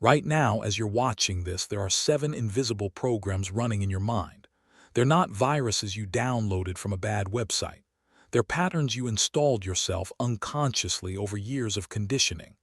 Right now, as you're watching this, there are 7 invisible programs running in your mind. They're not viruses you downloaded from a bad website. They're patterns you installed yourself unconsciously over years of conditioning.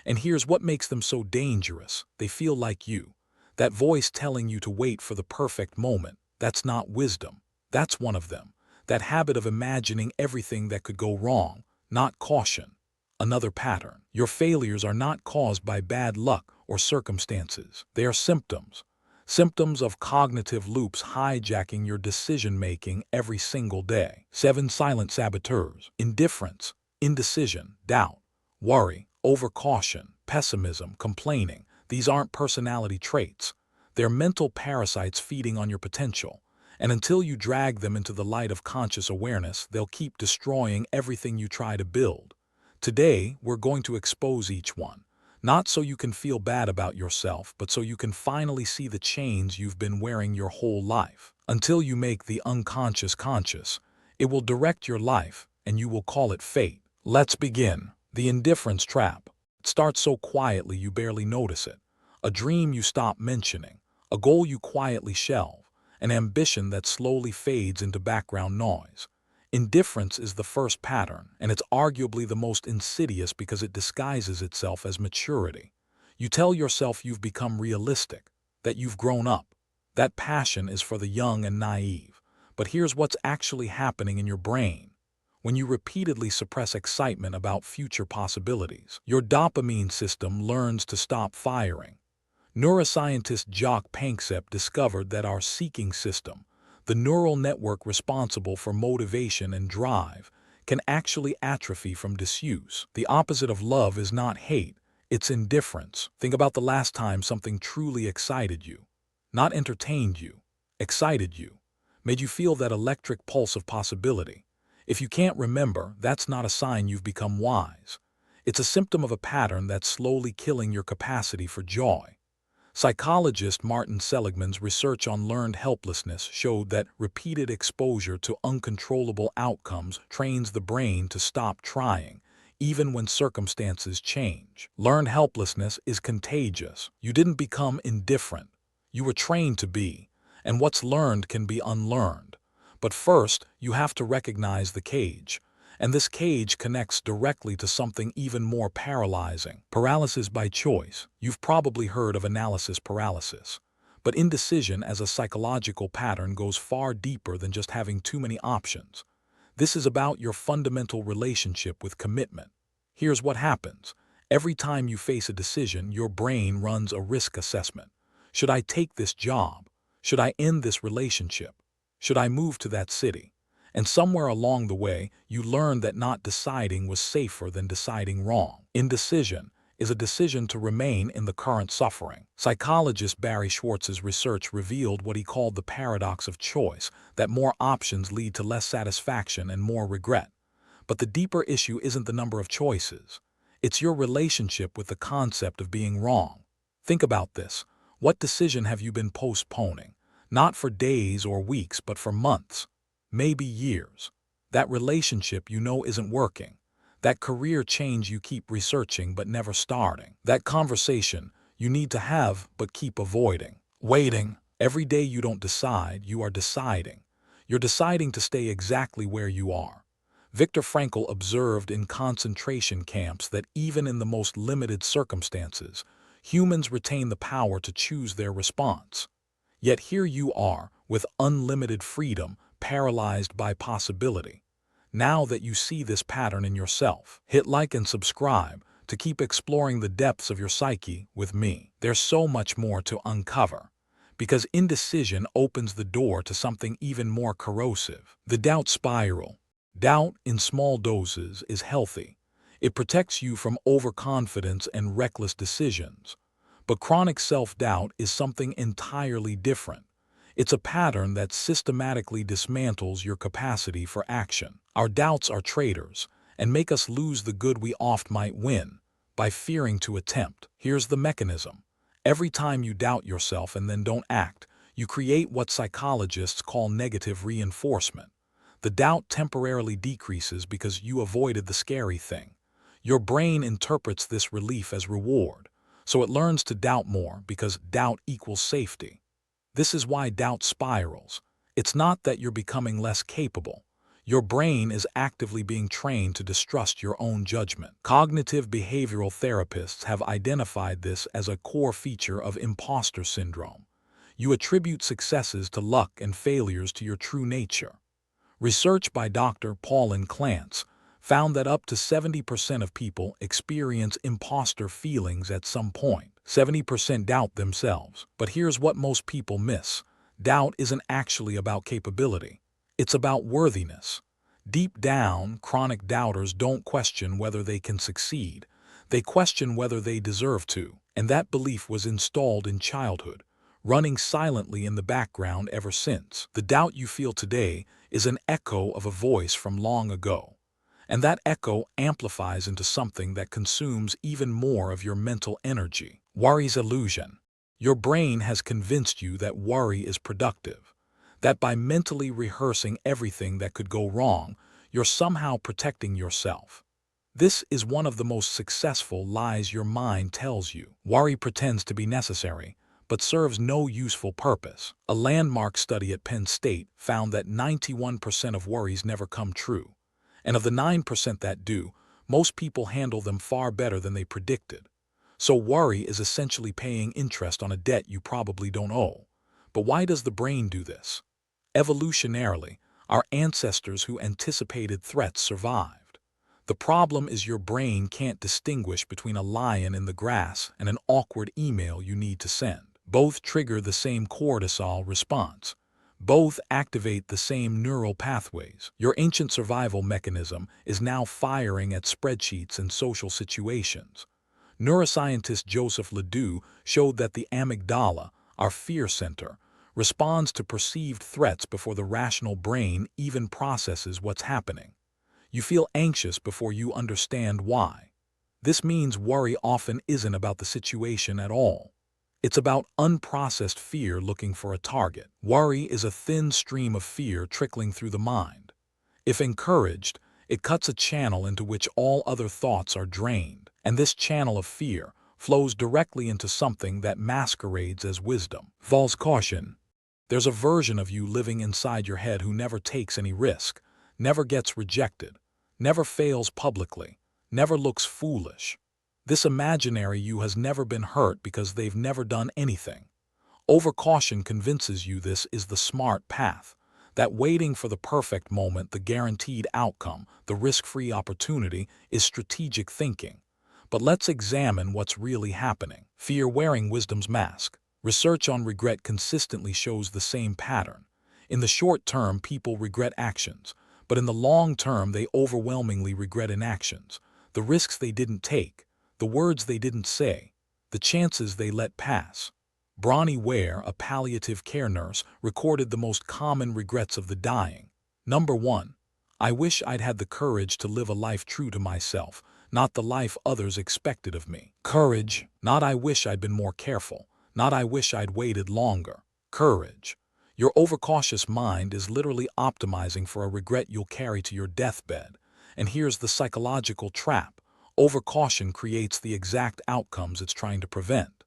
And here's what makes them so dangerous. They feel like you. That voice telling you to wait for the perfect moment, that's not wisdom. That's one of them. That habit of imagining everything that could go wrong, not caution. Another pattern. Your failures are not caused by bad luck or circumstances. They are symptoms. Symptoms of cognitive loops hijacking your decision-making every single day. 7 silent saboteurs. Indifference, indecision, doubt, worry, overcaution, pessimism, complaining. These aren't personality traits. They're mental parasites feeding on your potential. And until you drag them into the light of conscious awareness, they'll keep destroying everything you try to build. Today, we're going to expose each one. Not so you can feel bad about yourself, but so you can finally see the chains you've been wearing your whole life. Until you make the unconscious conscious, it will direct your life, and you will call it fate. Let's begin. The indifference trap. It starts so quietly you barely notice it. A dream you stop mentioning, a goal you quietly shelve, an ambition that slowly fades into background noise. Indifference is the first pattern, and it's arguably the most insidious because it disguises itself as maturity. You tell yourself you've become realistic, that you've grown up. That passion is for the young and naive. But here's what's actually happening in your brain. When you repeatedly suppress excitement about future possibilities, your dopamine system learns to stop firing. Neuroscientist Jacques Panksepp discovered that our seeking system, the neural network responsible for motivation and drive, can actually atrophy from disuse. The opposite of love is not hate, it's indifference. Think about the last time something truly excited you. Not entertained you, excited you, made you feel that electric pulse of possibility. If you can't remember, that's not a sign you've become wise. It's a symptom of a pattern that's slowly killing your capacity for joy. Psychologist Martin Seligman's research on learned helplessness showed that repeated exposure to uncontrollable outcomes trains the brain to stop trying, even when circumstances change. Learned helplessness is contagious. You didn't become indifferent. You were trained to be, and what's learned can be unlearned. But first, you have to recognize the cage. And this cage connects directly to something even more paralyzing. Paralysis by choice. You've probably heard of analysis paralysis. But indecision as a psychological pattern goes far deeper than just having too many options. This is about your fundamental relationship with commitment. Here's what happens. Every time you face a decision, your brain runs a risk assessment. Should I take this job? Should I end this relationship? Should I move to that city? And somewhere along the way, you learn that not deciding was safer than deciding wrong. Indecision is a decision to remain in the current suffering. Psychologist Barry Schwartz's research revealed what he called the paradox of choice, that more options lead to less satisfaction and more regret. But the deeper issue isn't the number of choices. It's your relationship with the concept of being wrong. Think about this. What decision have you been postponing? Not for days or weeks, but for months. Maybe years. That relationship you know isn't working. That career change you keep researching but never starting. That conversation you need to have but keep avoiding. Waiting. Every day you don't decide, you are deciding. You're deciding to stay exactly where you are. Viktor Frankl observed in concentration camps that even in the most limited circumstances, humans retain the power to choose their response. Yet here you are, with unlimited freedom, paralyzed by possibility. Now that you see this pattern in yourself, hit like and subscribe to keep exploring the depths of your psyche with me. There's so much more to uncover, because indecision opens the door to something even more corrosive. The doubt spiral. Doubt in small doses is healthy. It protects you from overconfidence and reckless decisions. But chronic self-doubt is something entirely different. It's a pattern that systematically dismantles your capacity for action. Our doubts are traitors and make us lose the good we oft might win by fearing to attempt. Here's the mechanism. Every time you doubt yourself and then don't act, you create what psychologists call negative reinforcement. The doubt temporarily decreases because you avoided the scary thing. Your brain interprets this relief as reward. So it learns to doubt more because doubt equals safety. This is why doubt spirals. It's not that you're becoming less capable. Your brain is actively being trained to distrust your own judgment. Cognitive behavioral therapists have identified this as a core feature of imposter syndrome. You attribute successes to luck and failures to your true nature. Research by Dr. Paulin Clance found that up to 70% of people experience imposter feelings at some point. 70% doubt themselves. But here's what most people miss. Doubt isn't actually about capability. It's about worthiness. Deep down, chronic doubters don't question whether they can succeed. They question whether they deserve to. And that belief was installed in childhood, running silently in the background ever since. The doubt you feel today is an echo of a voice from long ago. And that echo amplifies into something that consumes even more of your mental energy. Worry's illusion. Your brain has convinced you that worry is productive, that by mentally rehearsing everything that could go wrong, you're somehow protecting yourself. This is one of the most successful lies your mind tells you. Worry pretends to be necessary, but serves no useful purpose. A landmark study at Penn State found that 91% of worries never come true. And of the 9% that do, most people handle them far better than they predicted. So worry is essentially paying interest on a debt you probably don't owe. But why does the brain do this? Evolutionarily, our ancestors who anticipated threats survived. The problem is your brain can't distinguish between a lion in the grass and an awkward email you need to send. Both trigger the same cortisol response. Both activate the same neural pathways. Your ancient survival mechanism is now firing at spreadsheets and social situations. Neuroscientist Joseph Ledoux showed that the amygdala, our fear center, responds to perceived threats before the rational brain even processes what's happening. You feel anxious before you understand why. This means worry often isn't about the situation at all. It's about unprocessed fear looking for a target. Worry is a thin stream of fear trickling through the mind. If encouraged, it cuts a channel into which all other thoughts are drained. And this channel of fear flows directly into something that masquerades as wisdom. Overcaution. There's a version of you living inside your head who never takes any risk, never gets rejected, never fails publicly, never looks foolish. This imaginary you has never been hurt because they've never done anything. Overcaution convinces you this is the smart path, that waiting for the perfect moment, the guaranteed outcome, the risk-free opportunity, is strategic thinking. But let's examine what's really happening. Fear wearing wisdom's mask. Research on regret consistently shows the same pattern. In the short term, people regret actions, but in the long term, they overwhelmingly regret inactions. The risks they didn't take, the words they didn't say, the chances they let pass. Bronnie Ware, a palliative care nurse, recorded the most common regrets of the dying. Number 1. I wish I'd had the courage to live a life true to myself, not the life others expected of me. Courage, not I wish I'd been more careful, not I wish I'd waited longer. Courage. Your overcautious mind is literally optimizing for a regret you'll carry to your deathbed. And here's the psychological trap. Overcaution creates the exact outcomes it's trying to prevent.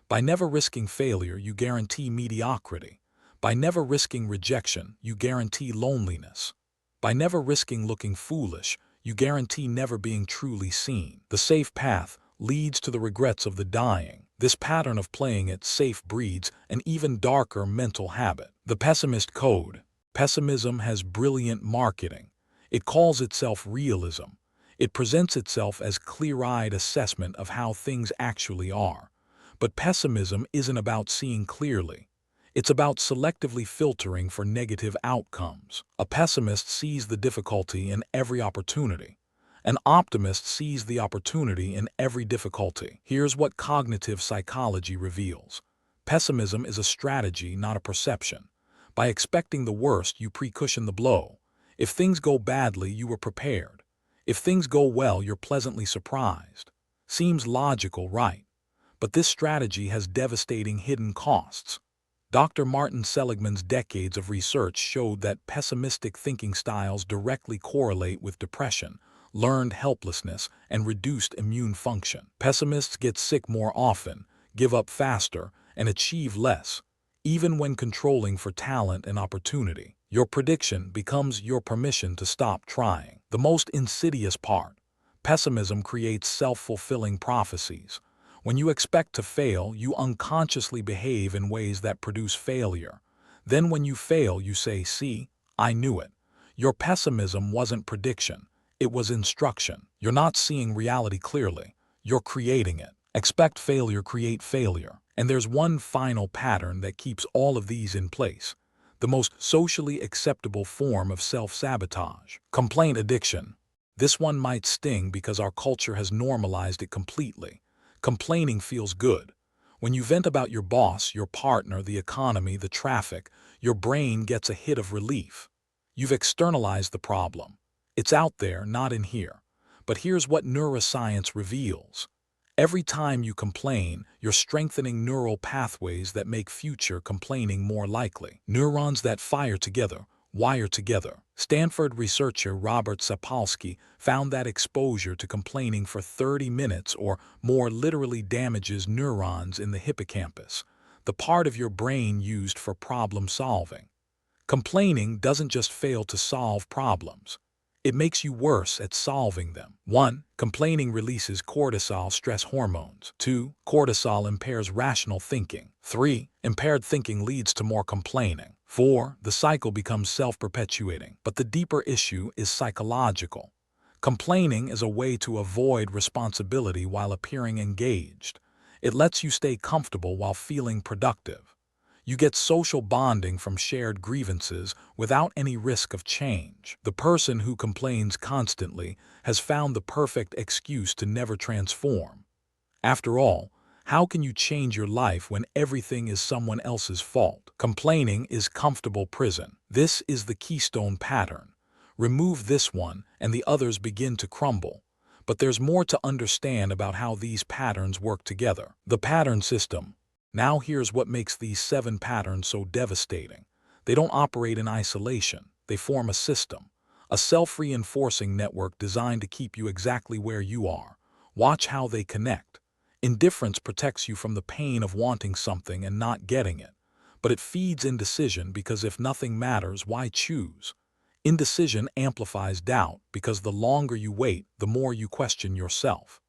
By never risking failure, you guarantee mediocrity. By never risking rejection, you guarantee loneliness. By never risking looking foolish, you guarantee never being truly seen. The safe path leads to the regrets of the dying. This pattern of playing it safe breeds an even darker mental habit. The pessimist code. Pessimism has brilliant marketing. It calls itself realism. It presents itself as clear-eyed assessment of how things actually are. But pessimism isn't about seeing clearly. It's about selectively filtering for negative outcomes. A pessimist sees the difficulty in every opportunity. An optimist sees the opportunity in every difficulty. Here's what cognitive psychology reveals. Pessimism is a strategy, not a perception. By expecting the worst, you pre-cushion the blow. If things go badly, you were prepared. If things go well, you're pleasantly surprised. Seems logical, right? But this strategy has devastating hidden costs. Dr. Martin Seligman's decades of research showed that pessimistic thinking styles directly correlate with depression, learned helplessness, and reduced immune function. Pessimists get sick more often, give up faster, and achieve less, even when controlling for talent and opportunity. Your prediction becomes your permission to stop trying. The most insidious part: pessimism creates self-fulfilling prophecies. When you expect to fail, you unconsciously behave in ways that produce failure. Then when you fail, you say, "See, I knew it." Your pessimism wasn't prediction, it was instruction. You're not seeing reality clearly, you're creating it. Expect failure, create failure. And there's one final pattern that keeps all of these in place: the most socially acceptable form of self-sabotage: complaint addiction. This one might sting because our culture has normalized it completely. Complaining feels good. When you vent about your boss, your partner, the economy, the traffic, your brain gets a hit of relief. You've externalized the problem. It's out there, not in here. But here's what neuroscience reveals: every time you complain, you're strengthening neural pathways that make future complaining more likely. Neurons that fire together wire together. Stanford researcher Robert Sapolsky found that exposure to complaining for 30 minutes or more literally damages neurons in the hippocampus, the part of your brain used for problem solving. Complaining doesn't just fail to solve problems. It makes you worse at solving them. 1. Complaining releases cortisol, stress hormones. 2. Cortisol impairs rational thinking. 3. Impaired thinking leads to more complaining. 4. The cycle becomes self-perpetuating. But the deeper issue is psychological. Complaining is a way to avoid responsibility while appearing engaged. It lets you stay comfortable while feeling productive. You get social bonding from shared grievances without any risk of change. The person who complains constantly has found the perfect excuse to never transform. After all, how can you change your life when everything is someone else's fault? Complaining is comfortable prison. This is the keystone pattern. Remove this one and the others begin to crumble. But there's more to understand about how these patterns work together. The pattern system. Now here's what makes these 7 patterns so devastating. They don't operate in isolation. They form a system, a self-reinforcing network designed to keep you exactly where you are. Watch how they connect. Indifference protects you from the pain of wanting something and not getting it. But it feeds indecision because if nothing matters, why choose? Indecision amplifies doubt because the longer you wait, the more you question yourself.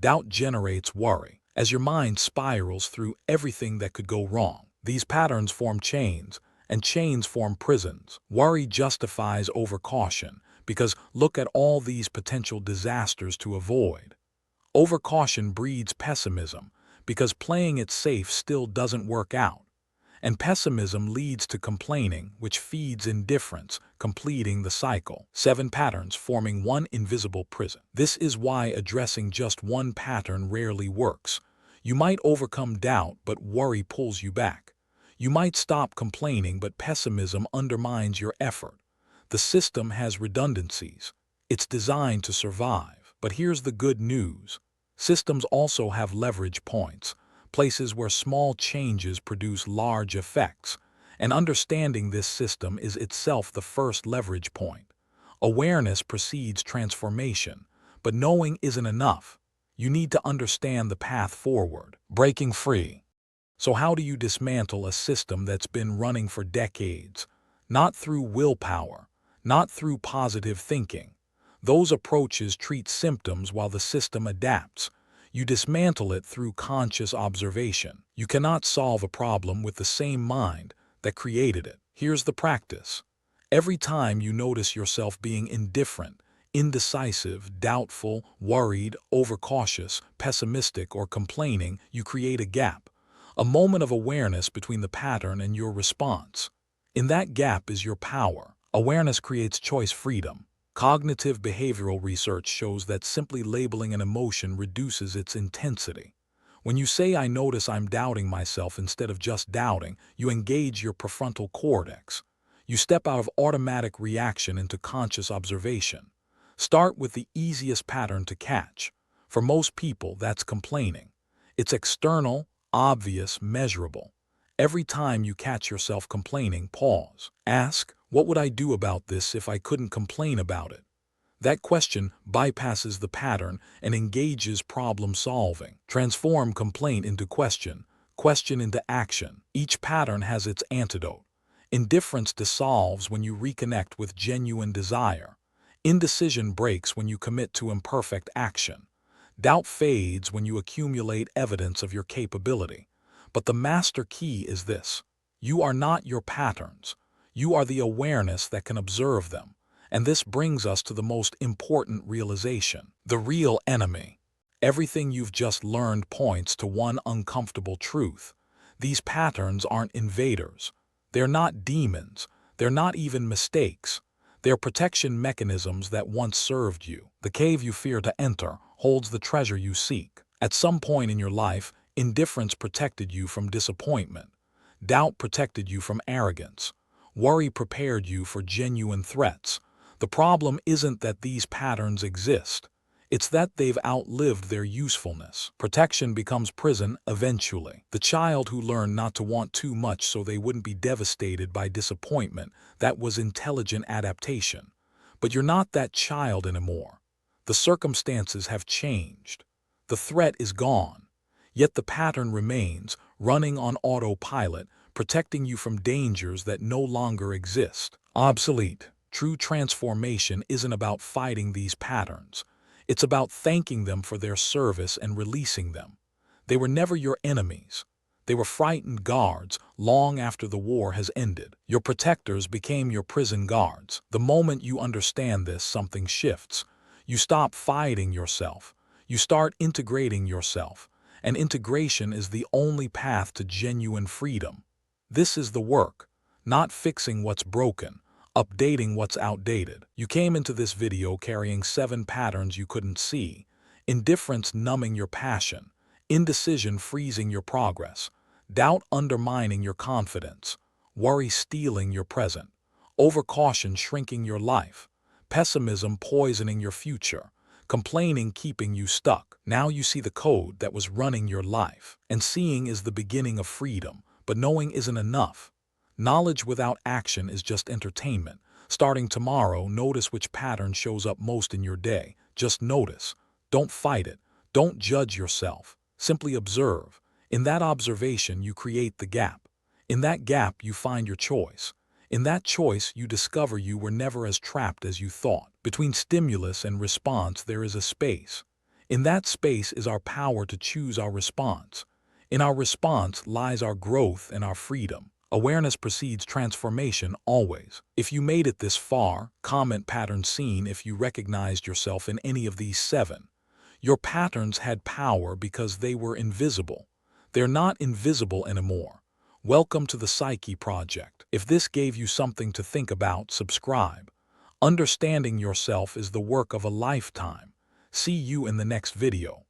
Doubt generates worry. As your mind spirals through everything that could go wrong, these patterns form chains, and chains form prisons. Worry justifies overcaution because look at all these potential disasters to avoid. Overcaution breeds pessimism because playing it safe still doesn't work out. And pessimism leads to complaining, which feeds indifference, completing the cycle. 7 patterns forming one invisible prison. This is why addressing just one pattern rarely works. You might overcome doubt, but worry pulls you back. You might stop complaining, but pessimism undermines your effort. The system has redundancies. It's designed to survive. But here's the good news. Systems also have leverage points, places where small changes produce large effects, and understanding this system is itself the first leverage point. Awareness precedes transformation, but knowing isn't enough. You need to understand the path forward. Breaking free. So how do you dismantle a system that's been running for decades? Not through willpower, not through positive thinking. Those approaches treat symptoms while the system adapts. You dismantle it through conscious observation. You cannot solve a problem with the same mind that created it. Here's the practice. Every time you notice yourself being indifferent, indecisive, doubtful, worried, overcautious, pessimistic, or complaining, you create a gap, a moment of awareness between the pattern and your response. In that gap is your power. Awareness creates choice freedom. Cognitive behavioral research shows that simply labeling an emotion reduces its intensity. When you say, "I notice I'm doubting myself," instead of just doubting, you engage your prefrontal cortex. You step out of automatic reaction into conscious observation. Start with the easiest pattern to catch. For most people, that's complaining. It's external, obvious, measurable. Every time you catch yourself complaining, pause. Ask, "What would I do about this if I couldn't complain about it?" That question bypasses the pattern and engages problem solving. Transform complaint into question, question into action. Each pattern has its antidote. Indifference dissolves when you reconnect with genuine desire. Indecision breaks when you commit to imperfect action. Doubt fades when you accumulate evidence of your capability. But the master key is this: you are not your patterns. You are the awareness that can observe them. And this brings us to the most important realization: the real enemy. Everything you've just learned points to one uncomfortable truth. These patterns aren't invaders. They're not demons. They're not even mistakes. They're protection mechanisms that once served you. The cave you fear to enter holds the treasure you seek. At some point in your life, indifference protected you from disappointment. Doubt protected you from arrogance. Worry prepared you for genuine threats. The problem isn't that these patterns exist. It's that they've outlived their usefulness. Protection becomes prison eventually. The child who learned not to want too much so they wouldn't be devastated by disappointment, that was intelligent adaptation. But you're not that child anymore. The circumstances have changed. The threat is gone. Yet the pattern remains, running on autopilot, protecting you from dangers that no longer exist. Obsolete. True transformation isn't about fighting these patterns. It's about thanking them for their service and releasing them. They were never your enemies. They were frightened guards long after the war has ended. Your protectors became your prison guards. The moment you understand this, something shifts. You stop fighting yourself. You start integrating yourself. And integration is the only path to genuine freedom. This is the work, not fixing what's broken, updating what's outdated. You came into this video carrying 7 patterns you couldn't see: indifference numbing your passion, indecision freezing your progress, doubt undermining your confidence, worry stealing your present, overcaution shrinking your life, pessimism poisoning your future, complaining keeping you stuck. Now you see the code that was running your life. And seeing is the beginning of freedom, but knowing isn't enough. Knowledge without action is just entertainment. Starting tomorrow, notice which pattern shows up most in your day. Just notice. Don't fight it. Don't judge yourself. Simply observe. In that observation, you create the gap. In that gap, you find your choice. In that choice, you discover you were never as trapped as you thought. Between stimulus and response, there is a space. In that space is our power to choose our response. In our response lies our growth and our freedom. Awareness precedes transformation always. If you made it this far, comment pattern seen if you recognized yourself in any of these 7. Your patterns had power because they were invisible. They're not invisible anymore. Welcome to the Psyche Project. If this gave you something to think about, subscribe. Understanding yourself is the work of a lifetime. See you in the next video.